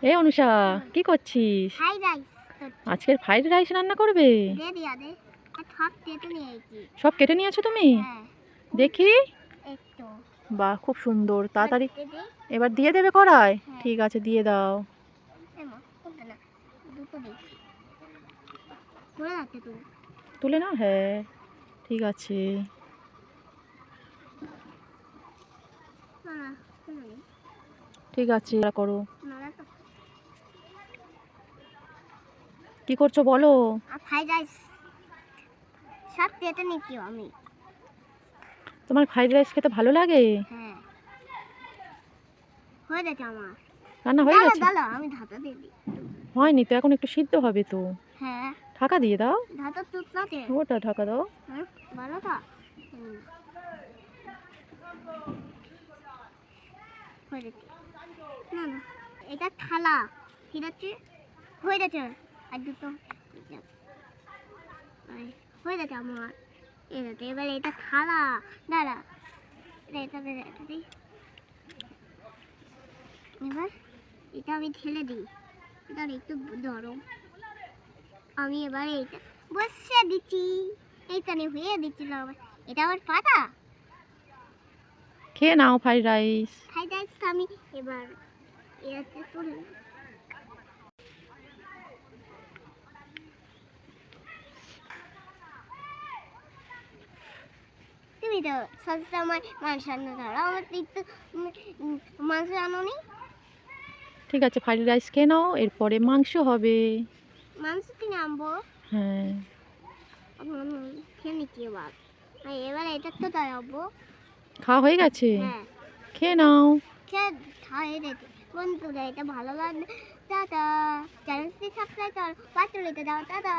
এ অনুষা, কি করছিস? Fried rice আজকের ফ্রাইড রাইস রান্না করবে? দে দিয়া দে সব কেটে নিয়েছি। সব কেটে নিয়েছো তুমি? হ্যাঁ দেখি। একটু বাহ, খুব সুন্দর। তাড়াতাড়ি দে দে। এবার দিয়ে দেবে কড়ায়? হ্যাঁ। ঠিক আছে, দিয়ে দাও। এমা কোনটা না দুটো দে করে রাখতে তুই তুলে নাও, হ্যাঁ ঠিক আছে। না না তুলে নে ঠিক আছে, এবার করো। না না তো কি করছো বলো? আর ফ্রাইড রাইস সব কেটে নিচ্ছি আমি। তোমার ফ্রাইড রাইস খেতে ভালো লাগে? হ্যাঁ হয়ে গেছে আমার রান্না হয়ে দাঁড়া গেছে? দাঁড়া আমি ঢাকা দিয়ে দিই। হয়নি তো, এখন একটু সিদ্ধ হবে তো। হ্যাঁ ঢাকা দিয়ে দাও। ঢাকা তুত লাগে। ওটা ঢাকা দাও। হ্যাঁ ভালোটা হয়ে গেছে। না না এটা থালা ঠিক আছে হয়ে গেছে। আর দুটো হয়ে গেছে আমার এবার এটা থালা দাঁড়া এটা দিই। এবার এটা আমি ঢেলে দিই। এটা একটু ধরো আমি এবার এইটা বসে দিচ্ছি। এইখানে হয়ে দিচ্ছিলাম এটা আমার পাতা। খেয়ে নাও ফ্রাইড রাইস। ফ্রাইড রাইস আমি এবার এতে তুলে তুমি তো সবসময় মাংস রান্না ধরো আমার একটু মাংস আনোনি। ঠিক আছে, ফ্রাইড রাইস খেয়ে নাও, এরপরে মাংস হবে। মাংস কিনে আনবো। হ্যাঁ। খেয়ে নিচ্ছি এবার এবার এটা তো দাঁড়াবো। খাওয়া হয়ে গেছে? হ্যাঁ খেয়ে নাও। খেয়ে খাওয়া গেছে। বন্ধুরা এটা ভালো লাগলে টাটা চ্যানেলটি সাবস্ক্রাইব করো পাঁচ দাও টাটা।